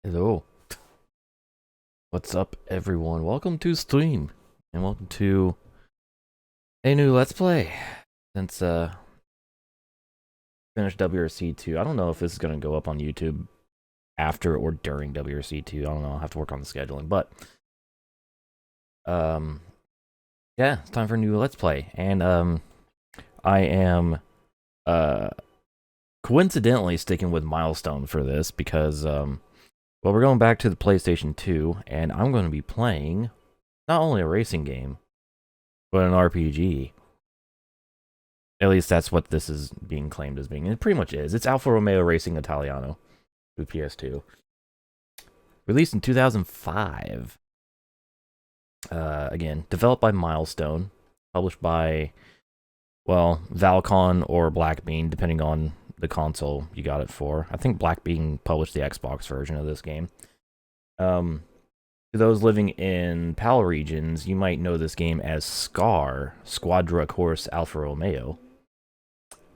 Hello. What's up, everyone? Welcome to stream, and welcome to a new Let's Play. Since finished WRC 2, I don't know if this is gonna go up on YouTube after or during WRC 2. I don't know. I'll have to work on the scheduling, but yeah, it's time for a new Let's Play, and I am coincidentally sticking with Milestone for this because well, we're going back to the PlayStation 2, and I'm going to be playing not only a racing game, but an RPG. At least that's what this is being claimed as being. And it pretty much is. It's Alfa Romeo Racing Italiano for PS2. Released in 2005. Again, developed by Milestone. Published by, well, Valcon or Black Bean, depending on the console you got it for. I think Black Bean published the Xbox version of this game. To those living in PAL regions, you might know this game as SCAR, Squadra Corse Alfa Romeo.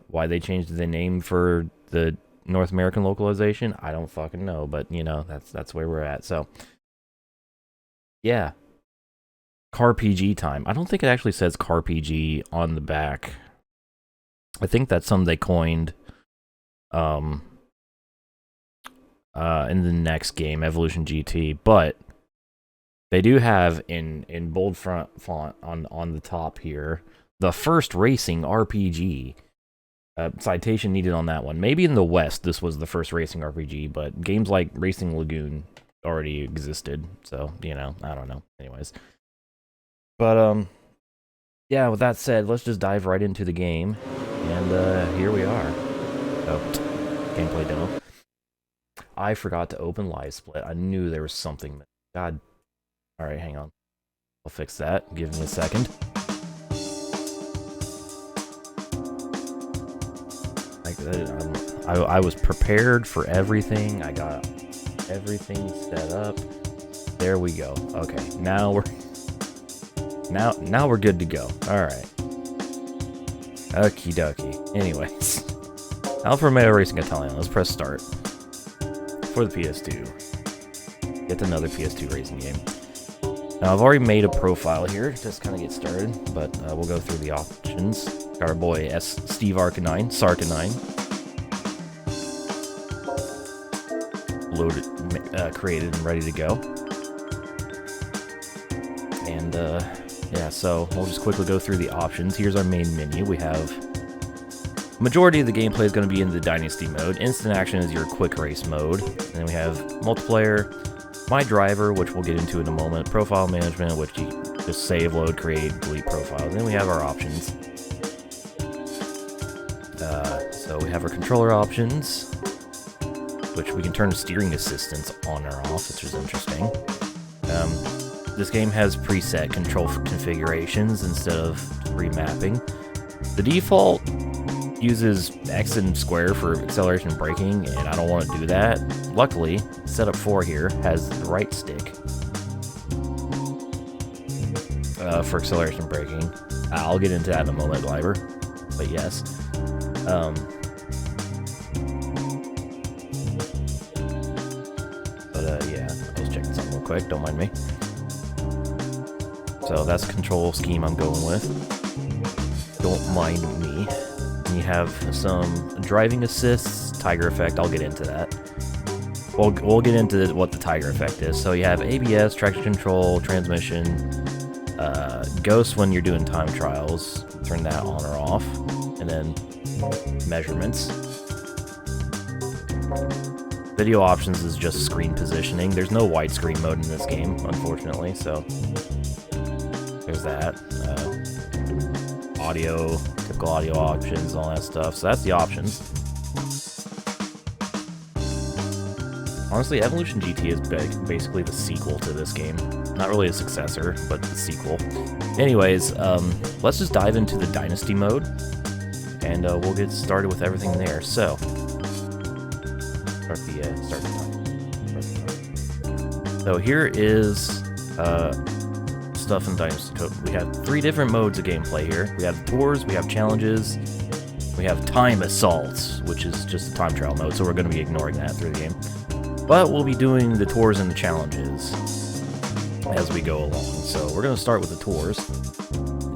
Why they changed the name for the North American localization, I don't fucking know, but you know, that's where we're at. So yeah. CarPG time. I don't think it actually says CarPG on the back. I think that's something they coined in the next game, Evolution GT, but they do have in bold font on the top here, the first racing RPG. Citation needed on that one. Maybe in the West this was the first racing RPG, but games like Racing Lagoon already existed, so, you know, I don't know. Anyways. But, yeah, with that said, let's just dive right into the game, and here we are. Oh, gameplay demo. I forgot to open Live Split. I knew there was something. God. Alright, hang on. I'll fix that. Give me a second. I was prepared for everything. I got everything set up. There we go. Okay, now we're good to go. Alright. Okie dokie. Anyways. Alfa Romeo Racing Italiano. Let's press start. For the PS2. Get another PS2 racing game. Now, I've already made a profile here, just kind of get started, but we'll go through the options. Got our boy Steve Sarkinine. Loaded, created, and ready to go. And, yeah, so we'll just quickly go through the options. Here's our main menu. We have... Majority of the gameplay is going to be in the Dynasty mode. Instant Action is your quick race mode. And then we have Multiplayer, My Driver, which we'll get into in a moment, Profile Management, which you just save, load, create, delete profiles. And then we have our options. So we have our controller options, which we can turn steering assistance on or off, which is interesting. This game has preset control configurations instead of remapping. The default uses X and square for acceleration and braking, and I don't want to do that. Luckily, setup 4 here has the right stick for acceleration and braking. I'll get into that in a moment, driver. But yes. Yeah, I was checking something real quick, don't mind me. So that's the control scheme I'm going with. Don't mind me. You have some driving assists, Tiger Effect, I'll get into that. We'll get into what the Tiger Effect is. So you have ABS, traction control, transmission, Ghost when you're doing time trials, turn that on or off, and then measurements. Video options is just screen positioning. There's no widescreen mode in this game, unfortunately, so there's that. Audio, typical audio options, all that stuff. So that's the options. Honestly, Evolution GT is basically the sequel to this game. Not really a successor, but the sequel. Anyways, let's just dive into the Dynasty mode, and we'll get started with everything there. So, start the time. So here is stuff in Dynasty Code. We have 3 different modes of gameplay here. We have tours, we have challenges, we have time assaults, which is just a time trial mode, so we're going to be ignoring that through the game. But we'll be doing the tours and the challenges as we go along. So we're going to start with the tours.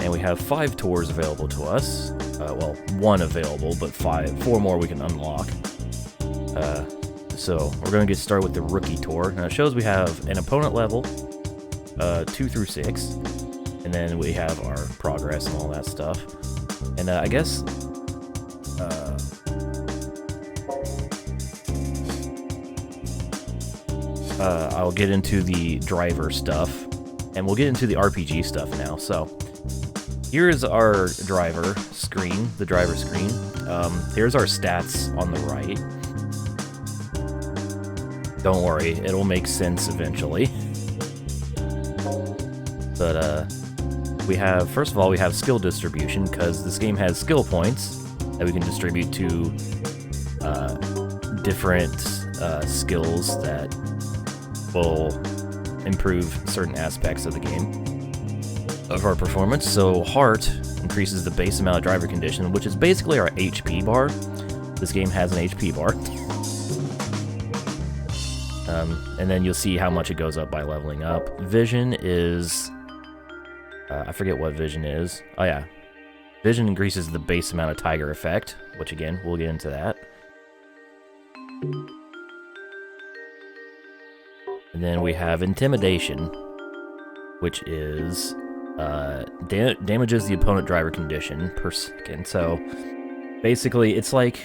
And we have 5 tours available to us. Well, 1 available, but 4 more we can unlock. So we're going to get started with the rookie tour. Now it shows we have an opponent level, 2 through 6. And then we have our progress and all that stuff. And I guess... I'll get into the driver stuff, and we'll get into the RPG stuff now. So, here's our driver screen, the driver screen. Here's our stats on the right. Don't worry, it'll make sense eventually. But, we have, first of all, we have skill distribution, because this game has skill points that we can distribute to different skills that will improve certain aspects of the game, of our performance. So heart increases the base amount of driver condition, which is basically our HP bar. This game has an HP bar. And then you'll see how much it goes up by leveling up. Vision is... I forget what vision is. Oh yeah. Vision increases the base amount of tiger effect, which again, we'll get into that. And then we have Intimidation, which is, damages the opponent driver condition per second. So, basically, it's like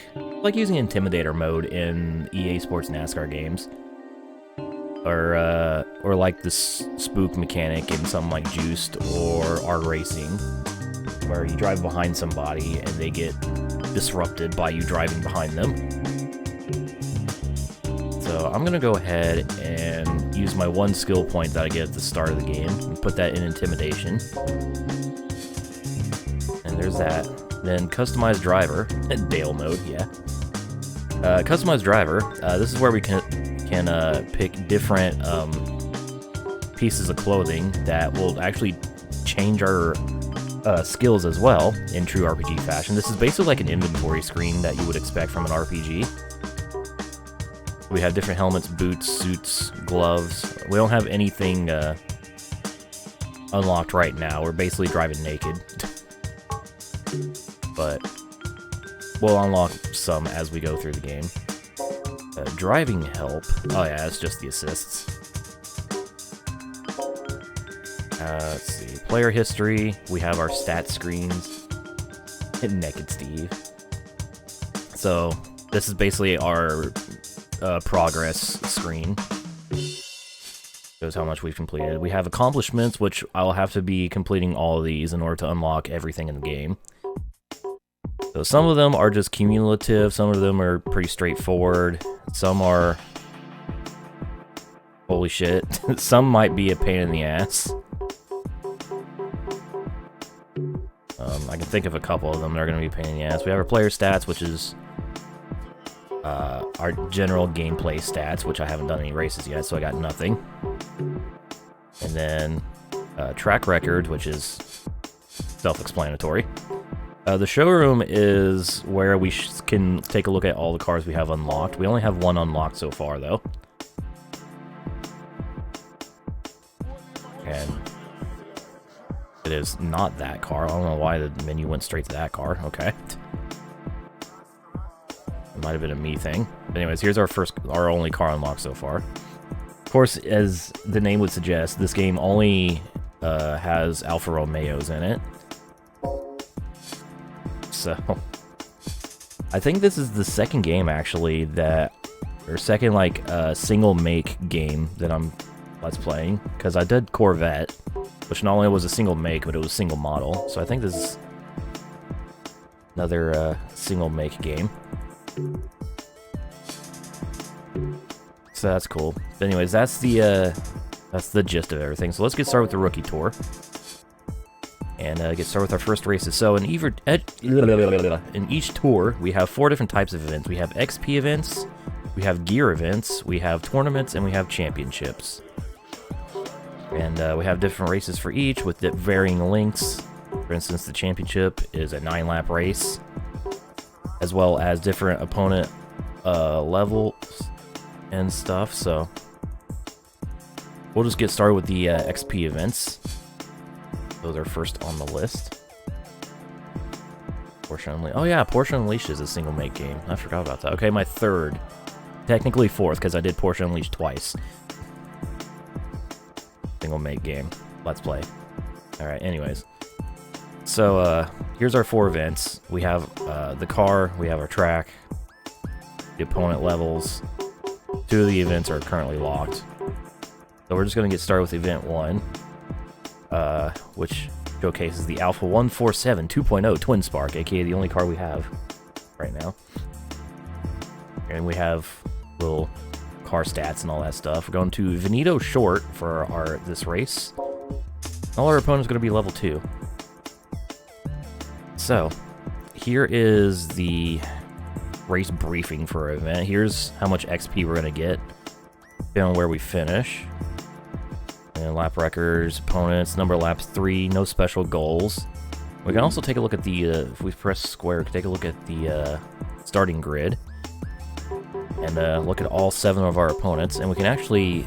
using Intimidator mode in EA Sports NASCAR games. Or like the spook mechanic in something like Juiced or R Racing, where you drive behind somebody and they get disrupted by you driving behind them. So I'm going to go ahead and use my 1 skill point that I get at the start of the game and put that in Intimidation. And there's that. Then Customize Driver, Dale mode, yeah. Customize Driver, this is where we can pick different pieces of clothing that will actually change our skills as well in true RPG fashion. This is basically like an inventory screen that you would expect from an RPG. We have different helmets, boots, suits, gloves. We don't have anything unlocked right now. We're basically driving naked. But we'll unlock some as we go through the game. Driving help. Oh yeah, it's just the assists. Let's see. Player history. We have our stat screens. And Naked Steve. So this is basically our progress screen. Shows how much we've completed. We have accomplishments, which I'll have to be completing all of these in order to unlock everything in the game. So some of them are just cumulative, some of them are pretty straightforward, some are... holy shit. Some might be a pain in the ass. I can think of a couple of them that are going to be a pain in the ass. We have our player stats, which is our general gameplay stats, which I haven't done any races yet, so I got nothing. And then track record, which is self-explanatory. The showroom is where we can take a look at all the cars we have unlocked. We only have 1 unlocked so far, though. And it is not that car. I don't know why the menu went straight to that car. Okay. It might have been a me thing. But anyways, here's our only car unlocked so far. Of course, as the name would suggest, this game only has Alfa Romeos in it. So, I think this is the second game, actually, or second, like, single make game that I'm Let's Playing, because I did Corvette, which not only was a single make, but it was a single model, so I think this is another single make game. So that's cool. But anyways, that's the gist of everything. So let's get started with the rookie tour. And get started with our first races. So in each tour, we have 4 different types of events. We have XP events, we have gear events, we have tournaments, and we have championships. And we have different races for each with varying lengths. For instance, the championship is a 9-lap race, as well as different opponent levels and stuff, so we'll just get started with the XP events. Those are first on the list. Porsche Unleashed. Oh yeah, Porsche Unleashed is a single make game. I forgot about that. Okay, my third. Technically fourth, because I did Porsche Unleashed twice. Single make game. Let's play. Alright, anyways. So, here's our 4 events. We have the car, we have our track, the opponent levels. 2 of the events are currently locked. So we're just going to get started with event 1, which showcases the Alfa 147 2.0 Twin Spark, aka the only car we have right now. And we have little car stats and all that stuff. We're going to Veneto Short for this race. All our opponents are going to be level 2. So, here is the race briefing for our event. Here's how much XP we're going to get, depending on where we finish. And lap records, opponents, number of laps 3, no special goals. We can also take a look at the, if we press square, we can take a look at the starting grid. And look at all 7 of our opponents. And we can actually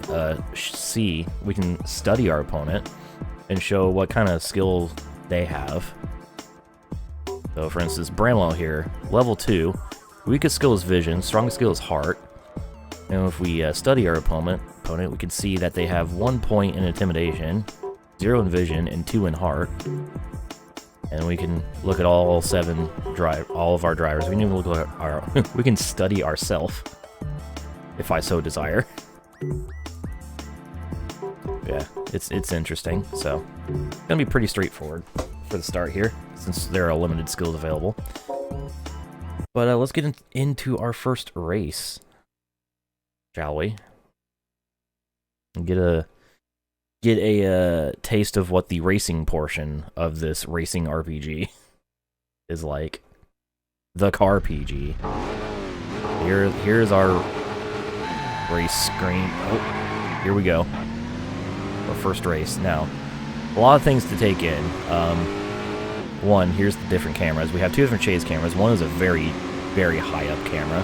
we can study our opponent and show what kind of skills they have. So, for instance, Bramwell here, level 2. Weakest skill is vision, strongest skill is heart. And if we study our opponent, we can see that they have 1 point in intimidation, 0 in vision, and 2 in heart. And we can look at all 7 all of our drivers. We can even look at our we can study ourselves, if I so desire. Yeah, it's interesting. So, it's gonna be pretty straightforward for the start here, since there are limited skills available. But let's get into our first race, shall we? And get a taste of what the racing portion of this racing RPG is like. The car PG. Here's our race screen. Oh, here we go. Our first race. Now, a lot of things to take in. One, here's the different cameras. We have 2 different chase cameras. One is a very, very high up camera.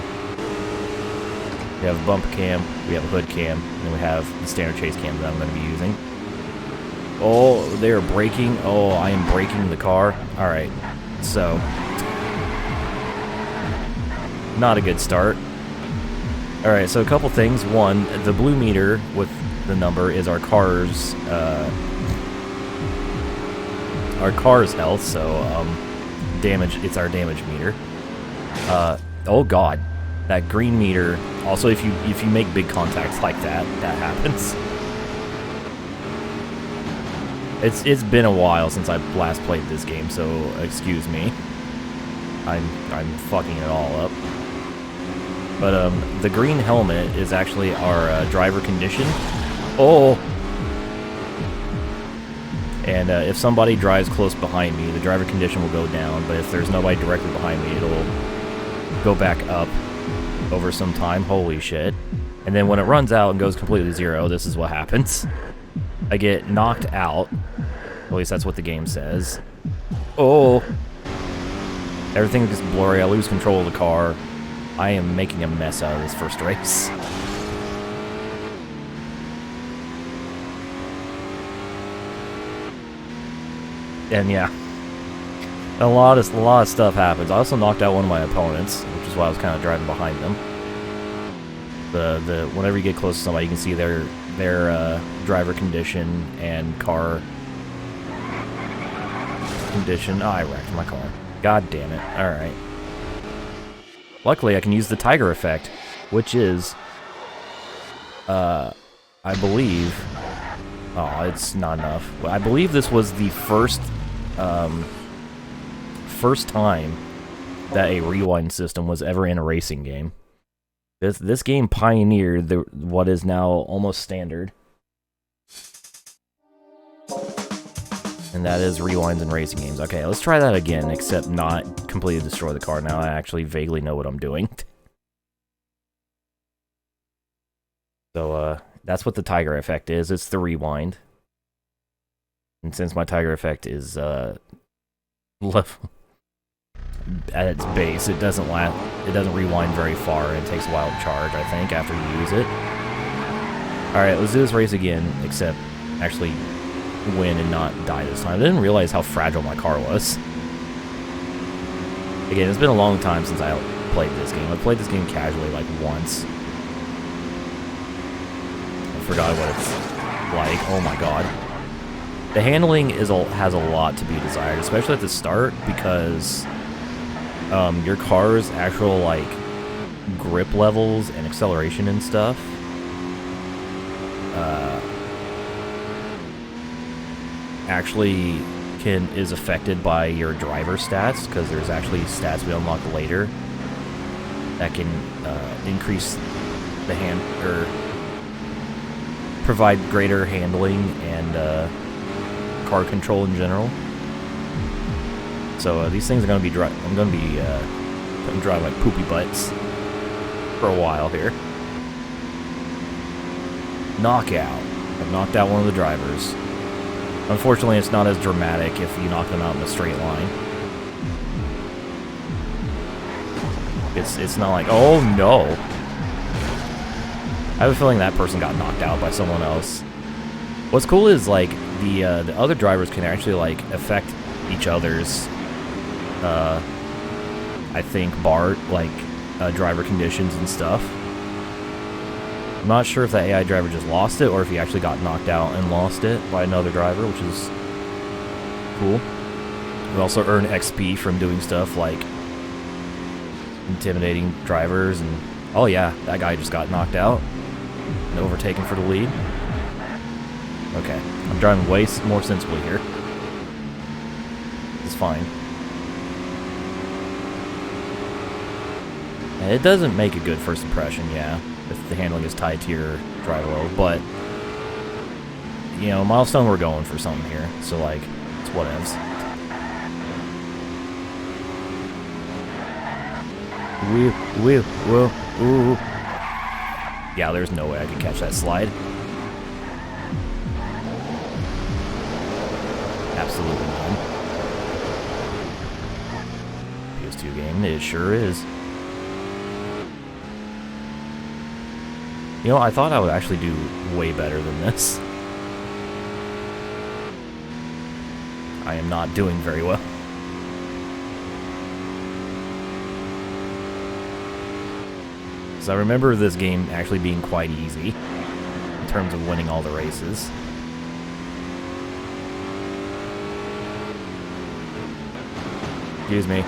We have a bump cam, we have a hood cam, and we have the standard chase cam that I'm going to be using. Oh, they are braking. Oh, I am braking the car. Alright, so not a good start. Alright, so a couple things. One, the blue meter with the number is our car's health, so damage, it's our damage meter. Oh god, that green meter. Also, if you make big contacts like that happens. It's been a while since I last played this game, so excuse me. I'm fucking it all up. But the green helmet is actually our driver condition. Oh. And if somebody drives close behind me, the driver condition will go down, but if there's nobody directly behind me, it'll go back up over some time. Holy shit. And then when it runs out and goes completely 0, this is what happens. I get knocked out. At least that's what the game says. Oh! Everything gets blurry. I lose control of the car. I am making a mess out of this first race. And yeah, a lot of stuff happens. I also knocked out one of my opponents, which is why I was kind of driving behind them. Whenever you get close to somebody, you can see their driver condition and car condition. Oh, I wrecked my car. God damn it. All right. Luckily, I can use the Tiger effect, which is, I believe. Oh, it's not enough. I believe this was the first time that a rewind system was ever in a racing game. This game pioneered what is now almost standard. And that is rewinds in racing games. Okay, let's try that again, except not completely destroy the car. Now I actually vaguely know what I'm doing. So, that's what the Tiger effect is. It's the rewind. And since my Tiger effect is, at its base, it doesn't rewind very far, and it takes a while to charge, I think, after you use it. Alright, let's do this race again, except actually win and not die this time. I didn't realize how fragile my car was. Again, it's been a long time since I played this game. I played this game casually, like, once. I forgot what it's like. Oh my god. The handling has a lot to be desired, especially at the start, because your car's actual, like, grip levels and acceleration and stuff actually is affected by your driver stats, because there's actually stats we unlock later that can increase the provide greater handling and car control in general. So these things are going to be I'm going to be driving like poopy butts for a while here. Knockout. I've knocked out one of the drivers. Unfortunately, it's not as dramatic if you knock them out in a straight line. It's not like, oh no. I have a feeling that person got knocked out by someone else. What's cool is, like, the other drivers can actually, like, affect each other's, I think, driver conditions and stuff. I'm not sure if that AI driver just lost it, or if he actually got knocked out and lost it by another driver, which is cool. We also earn XP from doing stuff like intimidating drivers, and oh yeah, that guy just got knocked out and overtaken for the lead. Okay, I'm driving way more sensibly here. It's fine. And it doesn't make a good first impression, yeah, if the handling is tied to your driver level, but, you know, Milestone, we're going for something here, so, like, it's whatevs. Ooh. Yeah, there's no way I could catch that slide. Absolutely none. PS2 game, it sure is. You know, I thought I would actually do way better than this. I am not doing very well. So I remember this game actually being quite easy in terms of winning all the races. Excuse me.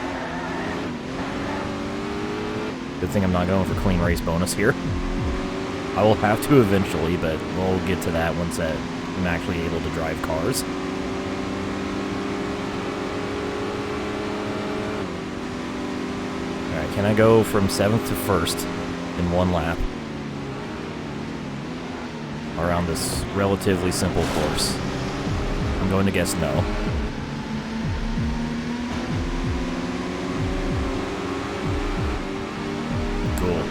Good thing I'm not going for clean race bonus here. I will have to eventually, but we'll get to that once I'm actually able to drive cars. Alright, can I go from 7th to 1st in one lap around this relatively simple course? I'm going to guess no. Cool.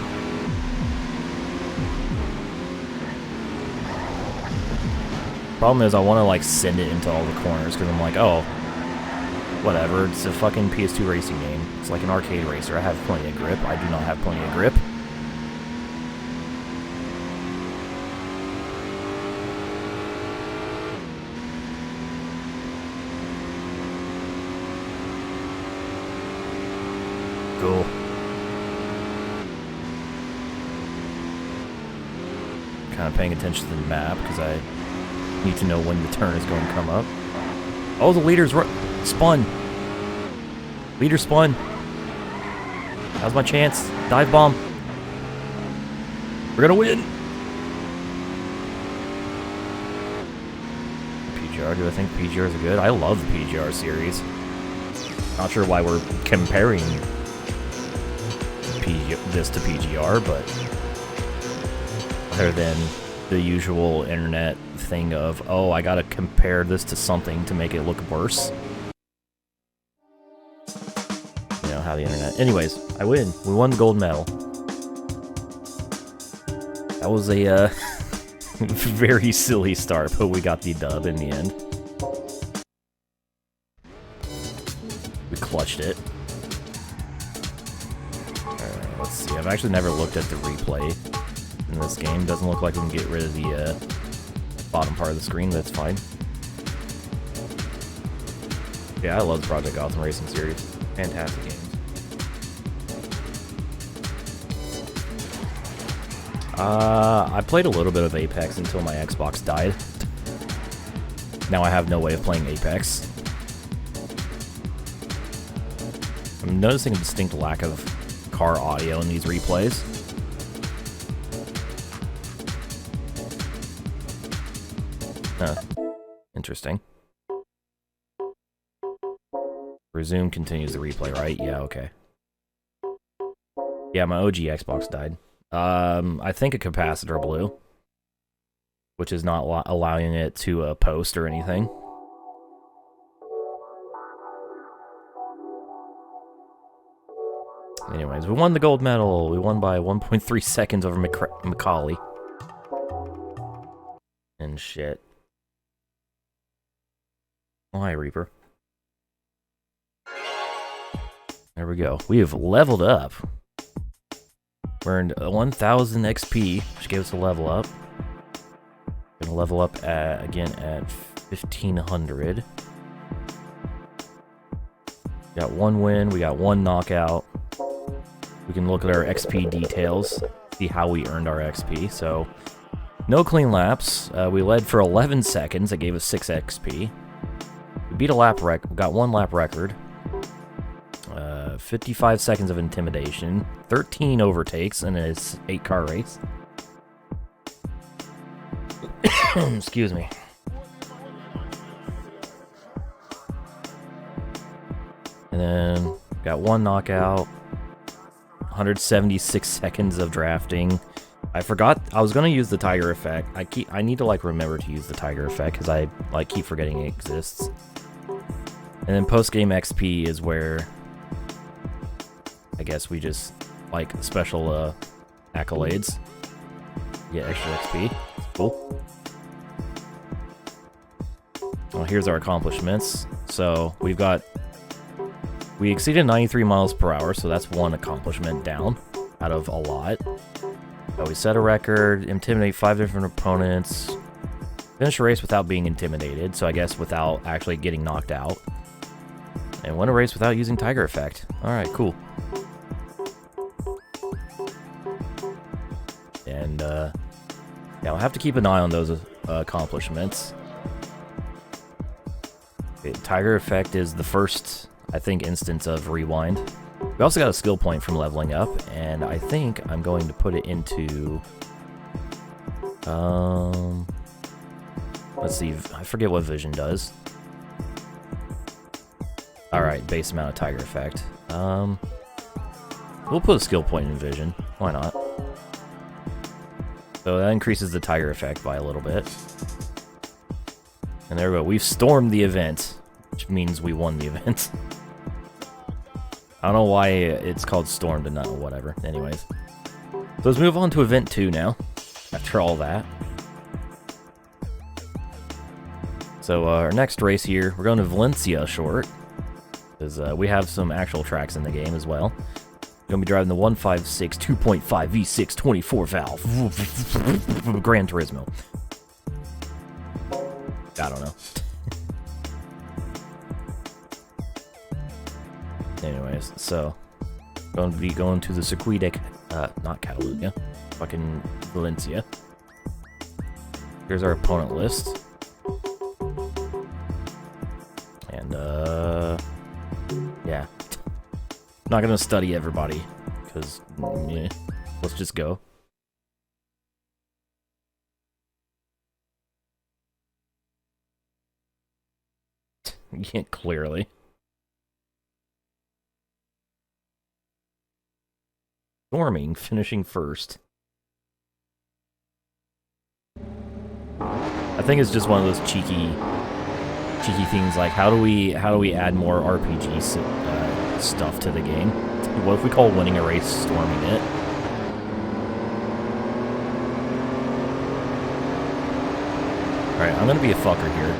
Problem is, I want to, like, send it into all the corners, because I'm like, oh, whatever, it's a fucking PS2 racing game. It's like an arcade racer. I have plenty of grip. I do not have plenty of grip. Cool. Kind of paying attention to the map, because I need to know when the turn is going to come up. Oh, the leader's spun. Leader spun. That was my chance. Dive bomb. We're gonna win. PGR, do I think PGRs are good? I love the PGR series. Not sure why we're comparing this to PGR, but other than the usual internet thing of, oh, I gotta compare this to something to make it look worse. You know how the internet... Anyways, I win. We won the gold medal. That was a very silly start, but we got the dub in the end. We clutched it. I've actually never looked at the replay in this game. Doesn't look like we can get rid of the bottom part of the screen, but it's fine. Yeah, I love the Project Gotham Racing series. Fantastic games. I played a little bit of Apex until my Xbox died. Now I have no way of playing Apex. I'm noticing a distinct lack of car audio in these replays. Huh. Interesting. Resume continues the replay, right? Yeah, okay. Yeah, my OG Xbox died. I think a capacitor blew, which is not allowing it to post or anything. Anyways, we won the gold medal. We won by 1.3 seconds over Macaulay. And shit. Oh, hi, Reaper. There we go. We have leveled up. We earned 1,000 XP, which gave us a level up. Gonna level up again at 1,500. Got one win. We got one knockout. We can look at our XP details, see how we earned our XP. So, no clean laps. We led for 11 seconds. That gave us 6 XP. We beat a lap got one lap record. 55 seconds of intimidation. 13 overtakes in a 8-car race. Excuse me. And then got one knockout. 176 seconds of drafting. I forgot I was gonna use the Tiger effect. I need to like remember to use the Tiger effect because I like keep forgetting it exists. And then post game XP is where I guess we just like special accolades. Get extra XP. Cool. Well, here's our accomplishments. So we exceeded 93 miles per hour, so that's one accomplishment down out of a lot. We set a record, intimidate 5 different opponents, finish a race without being intimidated, so I guess without actually getting knocked out, and win a race without using Tiger effect. Alright, cool. And, yeah, I'll have to keep an eye on those accomplishments. Okay, Tiger effect is the first, I think, instance of rewind. We also got a skill point from leveling up, and I think I'm going to put it into... let's see, I forget what vision does. Alright, base amount of Tiger effect. We'll put a skill point in vision. Why not? So that increases the Tiger effect by a little bit. And there we go. We've stormed the event, which means we won the event. I don't know why it's called stormed and not whatever. Anyways. So let's move on to event 2 now, after all that. So our next race here, we're going to Valencia short, because we have some actual tracks in the game as well. We're going to be driving the 156 2.5 V6 24 valve Gran Turismo. I don't know. Anyways, so going to be going to the circuit not Catalunya, fucking Valencia. Here's our opponent list. And yeah. I'm not gonna study everybody, because yeah, let's just go. Yeah, clearly. Storming, finishing first. I think it's just one of those cheeky things. Like, how do we add more RPG stuff to the game? What if we call winning a race storming it? All right, I'm gonna be a fucker here.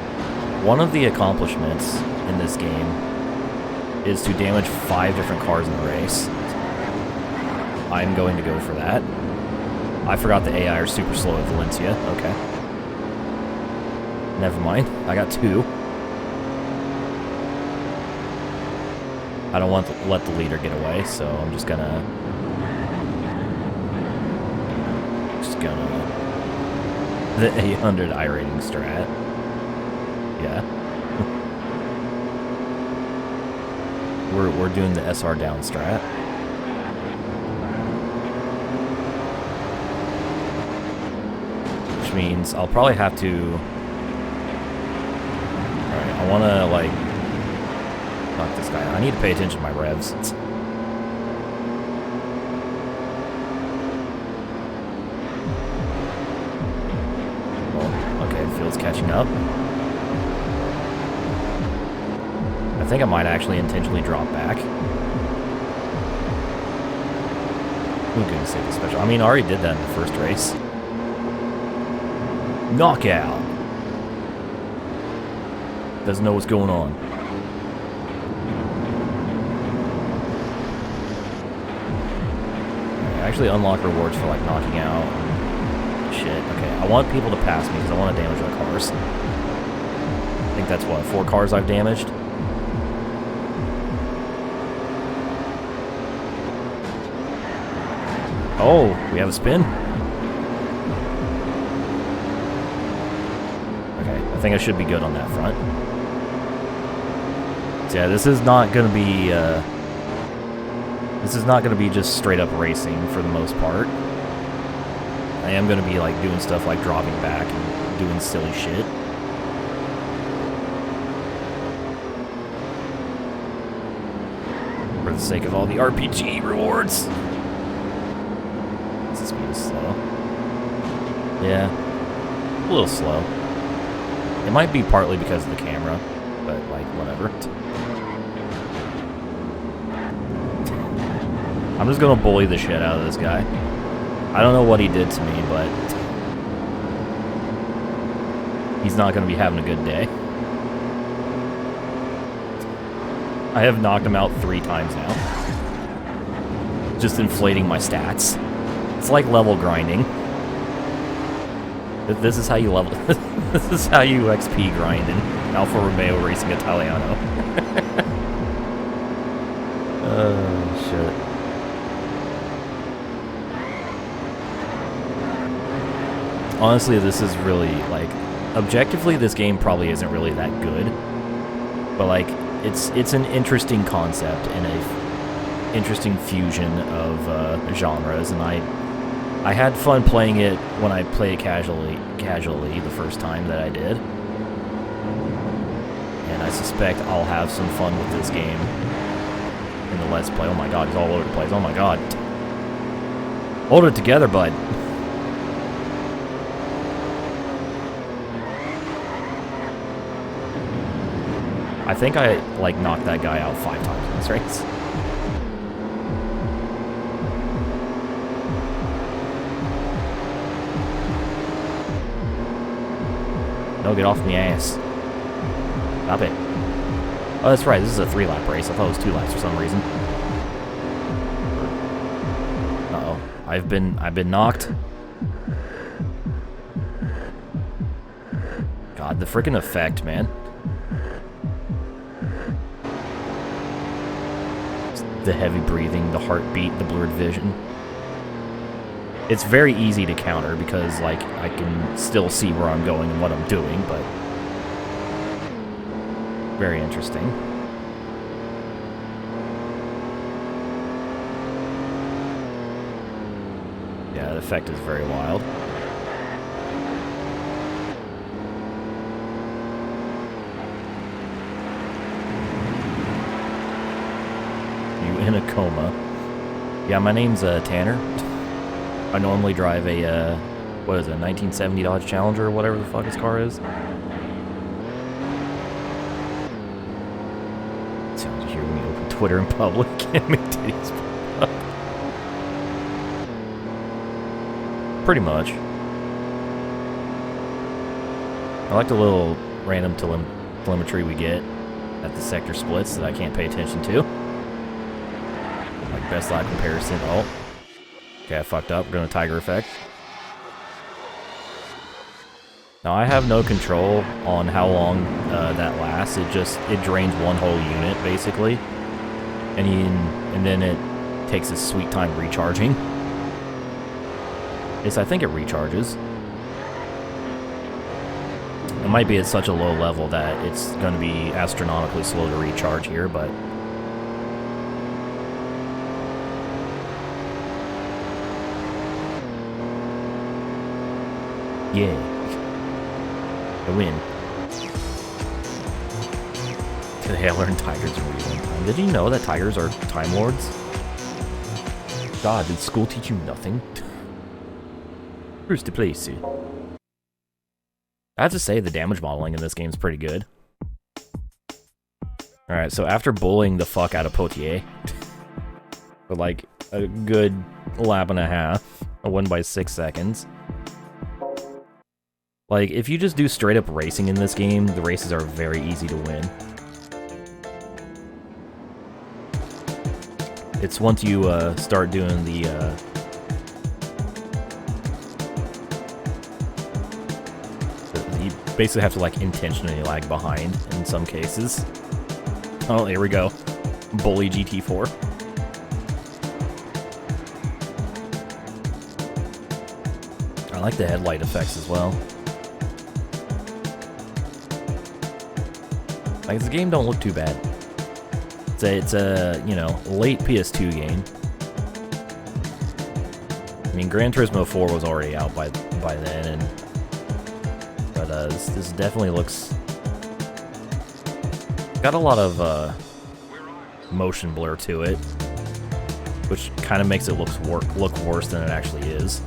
One of the accomplishments in this game is to damage 5 different cars in the race. I'm going to go for that. I forgot the AI are super slow at Valencia. Okay. Never mind. I got 2. I don't want to let the leader get away, so I'm just gonna... The 800 iRating strat. Yeah. We're doing the SR down strat. Which means I'll probably have to... Alright, I wanna, like... knock this guy out. I need to pay attention to my revs. Field's catching up. I think I might actually intentionally drop back. Who can say the special? I mean, I already did that in the first race. Knockout. Doesn't know what's going on. I actually unlock rewards for like knocking out. Shit. Okay, I want people to pass me because I want to damage their cars. I think that's what, 4 cars I've damaged? Oh, we have a spin? Okay, I think I should be good on that front. So yeah, this is not going to be, just straight up racing for the most part. I am going to be like doing stuff like dropping back and doing silly shit. For the sake of all the RPG rewards. This speed is slow. Yeah. A little slow. It might be partly because of the camera, but like, whatever. I'm just going to bully the shit out of this guy. I don't know what he did to me, but he's not going to be having a good day. I have knocked him out 3 times now. Just inflating my stats. It's like level grinding. This is how you level. This is how you XP grind in Alfa Romeo Racing Italiano. Oh, shit. Honestly, this is really, like, objectively, this game probably isn't really that good. But, like, it's an interesting concept and a interesting fusion of genres, and I had fun playing it when I played it casually the first time that I did. And I suspect I'll have some fun with this game in the Let's Play. Oh my god, he's all over the place. Oh my god. Hold it together, bud. I think I, like, knocked that guy out 5 times in this race. No, get off me ass. Stop it. Oh, that's right, this is a 3-lap race. I thought it was 2 laps for some reason. Uh-oh. I've been knocked. God, the freaking effect, man. The heavy breathing, the heartbeat, the blurred vision. It's very easy to counter because, like, I can still see where I'm going and what I'm doing, but very interesting. Yeah, the effect is very wild. In a coma. Yeah, my name's Tanner. I normally drive a, what is it, 1970 Dodge Challenger or whatever the fuck his car is. Sounds like you hear me open Twitter in public and make titties pop up. Pretty much. I like the little random telemetry we get at the sector splits that I can't pay attention to. Best lap comparison. Oh. Okay, I fucked up. We're going to Tiger Effect. Now, I have no control on how long that lasts. It drains one whole unit, basically. And then it takes a sweet time recharging. Yes, I think it recharges. It might be at such a low level that it's going to be astronomically slow to recharge here, but... yeah. I win. Today I learned tigers are real in time. Did you know that tigers are Time Lords? God, did school teach you nothing? Where's the place? I have to say, the damage modeling in this game is pretty good. Alright, so after bullying the fuck out of Potier, for like a good lap and a half, I won by 6 seconds. Like, if you just do straight up racing in this game, the races are very easy to win. It's once you start doing the you basically have to like intentionally lag behind in some cases. Oh, here we go. Bully GT4. I like the headlight effects as well. Like, this game don't look too bad. It's a, you know, late PS2 game. I mean, Gran Turismo 4 was already out by then, but this definitely looks... got a lot of motion blur to it, which kind of makes it look worse than it actually is.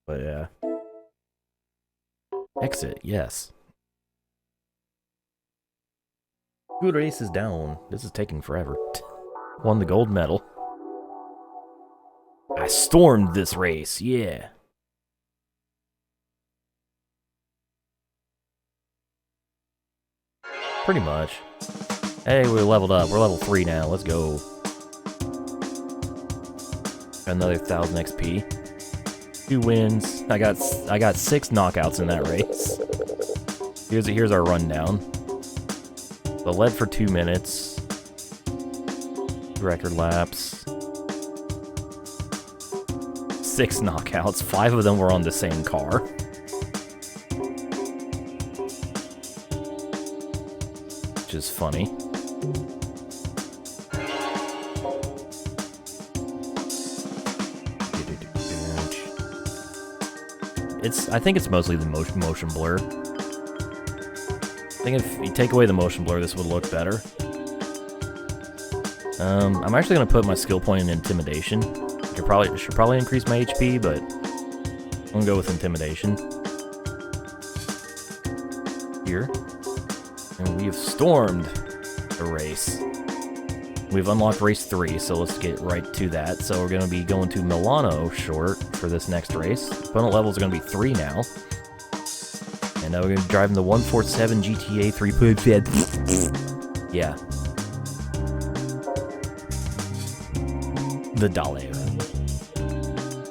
But yeah. Exit, yes. Good race is down. This is taking forever. Won the gold medal. I stormed this race, yeah. Pretty much. Hey, we're leveled up. We're level 3 now. Let's go. Another 1,000 XP. 2 wins. I got 6 knockouts in that race. Here's our rundown. So led for 2 minutes. Record laps. 6 knockouts. 5 of them were on the same car. Which is funny. I think it's mostly the motion blur. I think if you take away the motion blur, this would look better. I'm actually going to put my skill point in Intimidation. I should probably increase my HP, but I'm going to go with Intimidation. Here. And we have stormed the race. We've unlocked race 3, so let's get right to that. So we're going to be going to Milano short for this next race. Opponent levels are going to be 3 now. And now we're going to be driving the 147 GTA 3.5. Yeah. The Dale.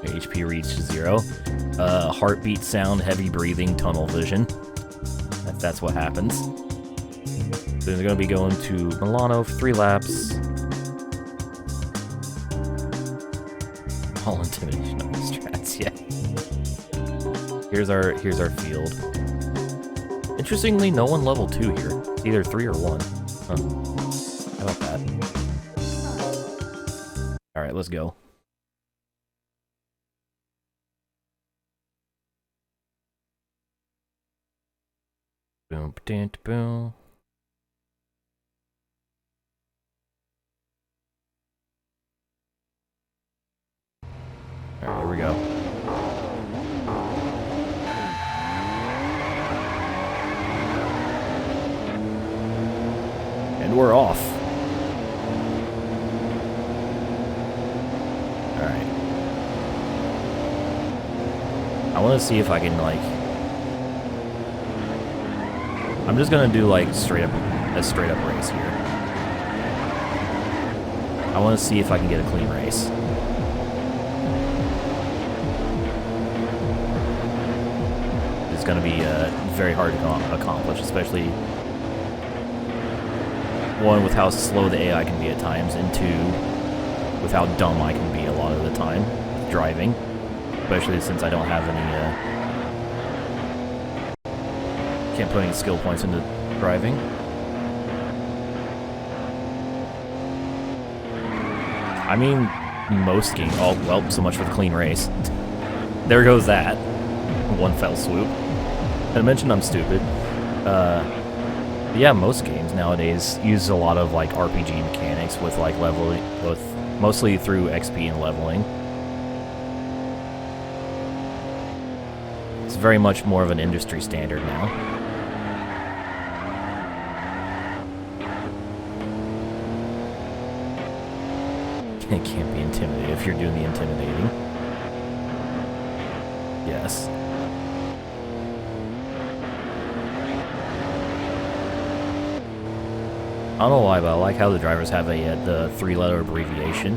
HP reached 0. Heartbeat sound, heavy breathing, tunnel vision. That's what happens. So they're going to be going to Milano for 3 laps. All intimidation on the strats, yeah. Here's our field. Interestingly, no one level 2 here. It's either 3 or 1. Huh. How about that? Alright, let's go. Boom, boom, boom. Alright, here we go. And we're off. Alright. I want to see if I can, like... I'm just gonna do, like, a straight up race here. I want to see if I can get a clean race. It's going to be very hard to accomplish, especially one, with how slow the AI can be at times, and two, with how dumb I can be a lot of the time driving, especially since I don't have any can't put any skill points into driving. I mean, most games. Oh, well, so much for the clean race. There goes that. One fell swoop. And I mentioned I'm stupid. Yeah, most games nowadays use a lot of like RPG mechanics with like leveling, with mostly through XP and leveling. It's very much more of an industry standard now. It can't be intimidated if you're doing the intimidating. Yes. I don't know why, but I like how the drivers have the 3-letter abbreviation.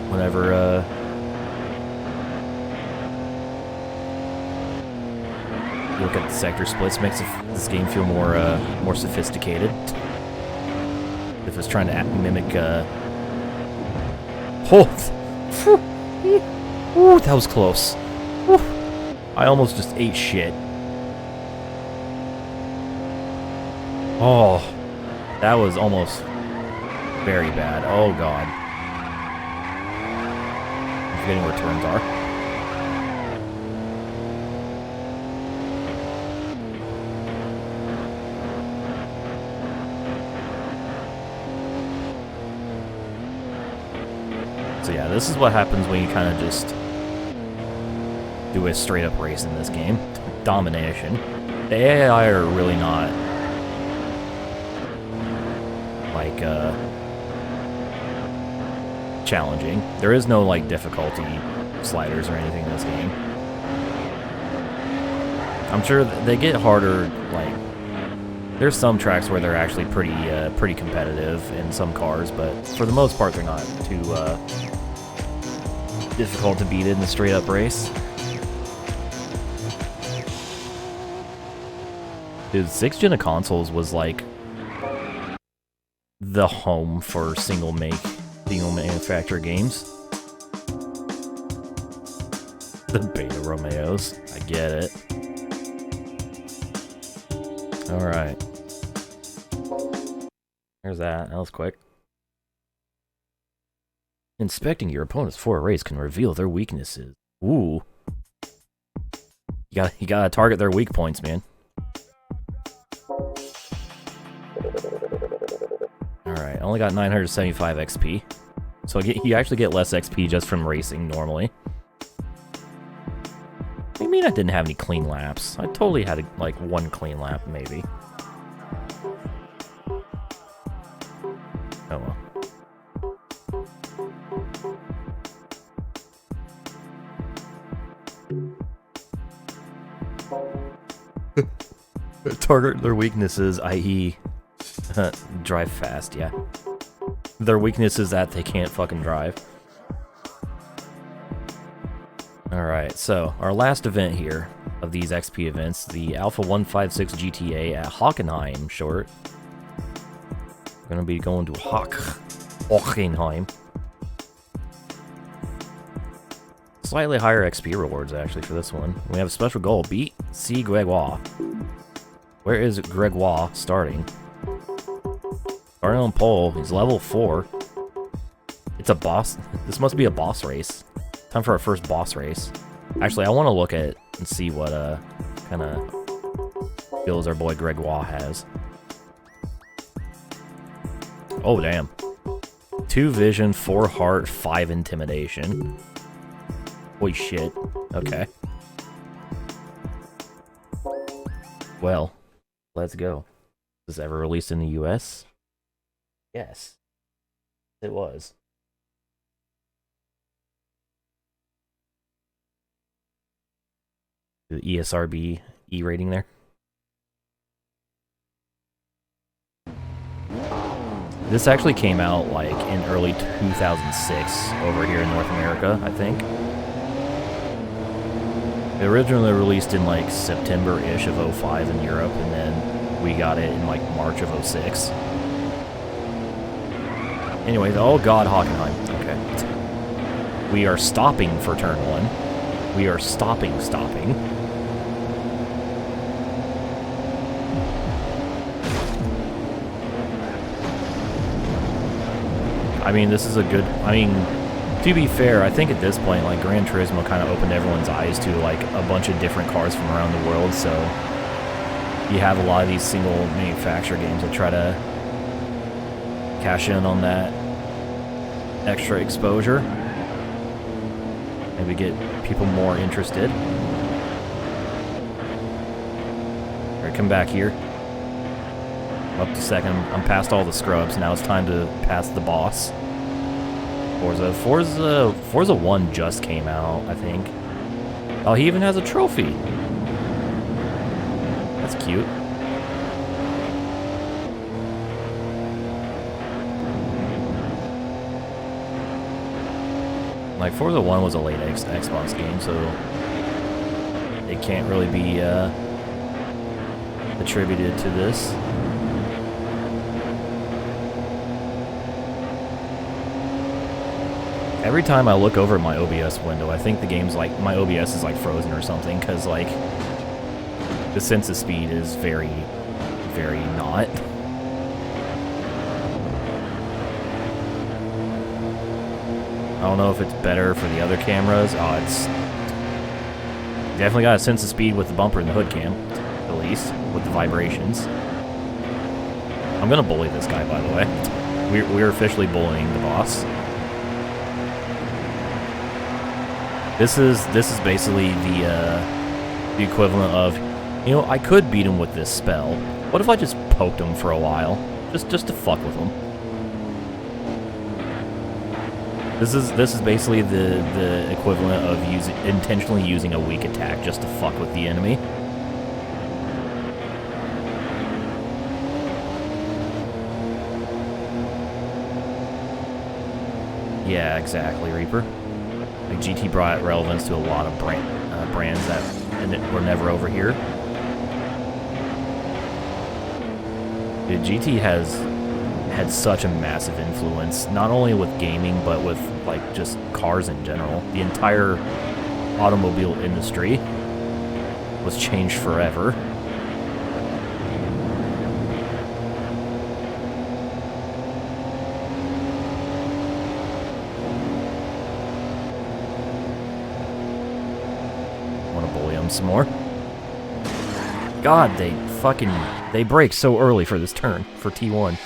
Whenever, you look at the sector splits, makes this game feel more sophisticated. If it's trying to mimic, oh, ooh, that was close. Ooh. I almost just ate shit. Oh, that was almost very bad. Oh god. I'm forgetting where turns are. So yeah, this is what happens when you kind of just do a straight up race in this game. Domination. The AI are really not like challenging. There is no like difficulty sliders or anything in this game. I'm sure they get harder. Like, there's some tracks where they're actually pretty competitive in some cars, but for the most part, they're not too difficult to beat in the straight up race. Dude, 6th gen of consoles was like the home for single manufacturer games. The Beta Romeos, I get it. Alright. There's that. That was quick. Inspecting your opponents for a race can reveal their weaknesses. Ooh. You gotta target their weak points, man. Alright, I only got 975 XP. So you actually get less XP just from racing normally. What do you mean I didn't have any clean laps? I totally had like one clean lap, maybe. Oh well. Target their weaknesses, i.e. drive fast, yeah. Their weakness is that they can't fucking drive. Alright, so our last event here of these XP events, the Alpha 156 GTA at Hockenheim short. We're gonna be going to Hockenheim. Slightly higher XP rewards actually for this one. We have a special goal, beat C. Gregoire. Where is Gregoire starting? Starting on pole, he's level 4. It's a boss. This must be a boss race. Time for our first boss race. Actually, I want to look at it and see what kind of skills our boy Gregoire has. Oh, damn. 2 vision, 4 heart, 5 intimidation. Holy shit. Okay. Well, let's go. Was this ever released in the US? Yes. It was. The ESRB E rating there. This actually came out like in early 2006 over here in North America, I think. It originally released in like September-ish of 05 in Europe, and then we got it in like March of 06. Anyway, oh god, Hockenheim. Okay. We are stopping for turn 1. We are stopping. I mean, this is a good... I mean, to be fair, I think at this point, like, Gran Turismo kind of opened everyone's eyes to, like, a bunch of different cars from around the world, so you have a lot of these single manufacturer games that try to cash in on that extra exposure. Maybe get people more interested. Alright, come back here. Up to second. I'm past all the scrubs. Now it's time to pass the boss. Forza 1 just came out, I think. Oh, he even has a trophy. That's cute. Like, Forza 1 was a late Xbox game, so it can't really be attributed to this. Every time I look over at my OBS window, I think the game's like, my OBS is like frozen or something, because like, the sense of speed is very, very not. I don't know if it's better for the other cameras. Oh, it's definitely got a sense of speed with the bumper and the hood cam, at least, with the vibrations. I'm gonna bully this guy, by the way. We're officially bullying the boss. This is basically the equivalent of, you know, I could beat him with this spell. What if I just poked him for a while, just to fuck with him? This is basically the equivalent of intentionally using a weak attack just to fuck with the enemy. Yeah, exactly, Reaper. Like, GT brought relevance to a lot of brands that were never over here. Dude, GT has had such a massive influence, not only with gaming, but with, like, just cars in general. The entire automobile industry was changed forever. Some more. God, they brake so early for this turn, for T1.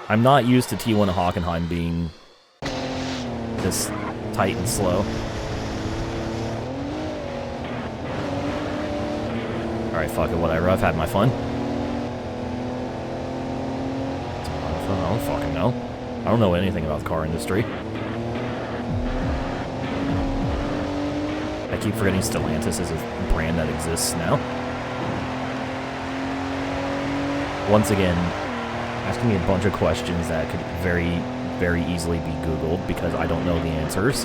I'm not used to T1 at Hockenheim being this tight and slow. Alright, fuck it, whatever, I've had my fun. I don't fucking know. I don't know anything about the car industry. I keep forgetting Stellantis is a brand that exists now. Once again, asking me a bunch of questions that could very, very easily be Googled because I don't know the answers.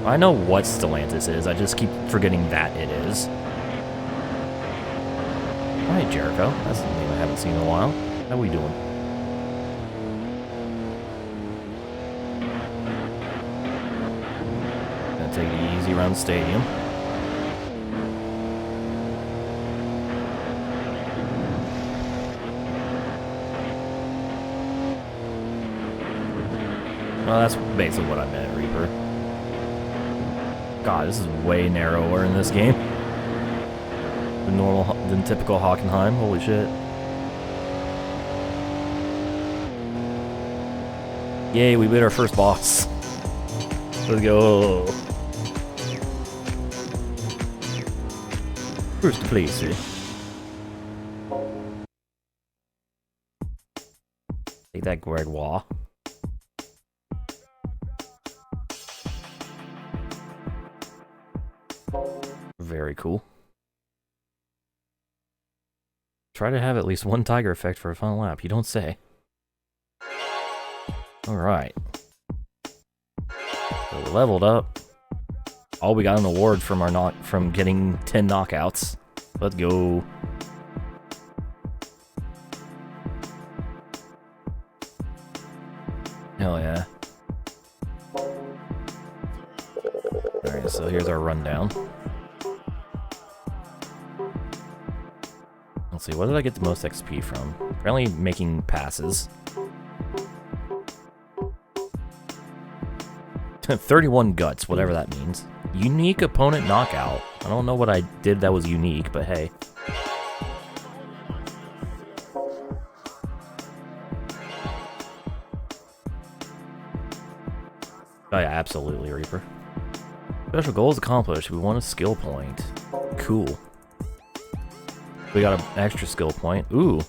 I know what Stellantis is, I just keep forgetting that it is. Alright, Jericho. That's a name I haven't seen in a while. How we doing? Take it easy around the stadium. Well, that's basically what I meant, Reaper. God, this is way narrower in this game than typical Hockenheim. Holy shit. Yay, we beat our first boss. Let's go. First place, eh? Take that, Gregoire. Very cool. Try to have at least one tiger effect for a final lap. You don't say. Alright. So we leveled up. Oh, we got an award from our from getting 10 knockouts. Let's go. Hell yeah. Alright, so here's our rundown. Let's see, what did I get the most XP from? Apparently making passes. 31 guts, whatever that means. Unique opponent knockout. I don't know what I did that was unique, but hey. Oh yeah, absolutely, Reaper. Special goals accomplished. We won a skill point. Cool. We got an extra skill point. Ooh.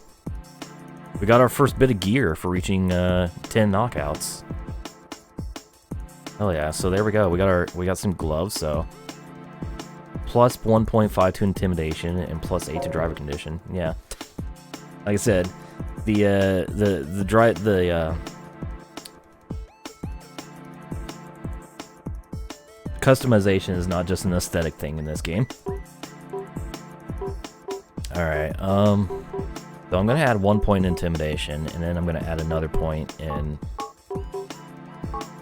We got our first bit of gear for reaching 10 knockouts. Hell yeah, so there we go. We got some gloves, so plus 1.5 to intimidation and plus 8 to driver condition. Yeah. Like I said, customization is not just an aesthetic thing in this game. Alright, so I'm gonna add 1 point in intimidation, and then I'm gonna add another point in...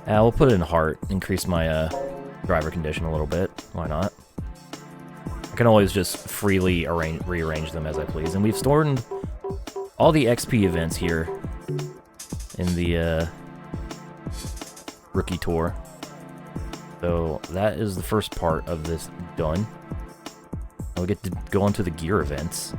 we'll put it in heart, increase my driver condition a little bit. Why not? I can always just freely rearrange them as I please. And we've stored all the XP events here in the rookie tour. So that is the first part of this done. We get to go on to the gear events.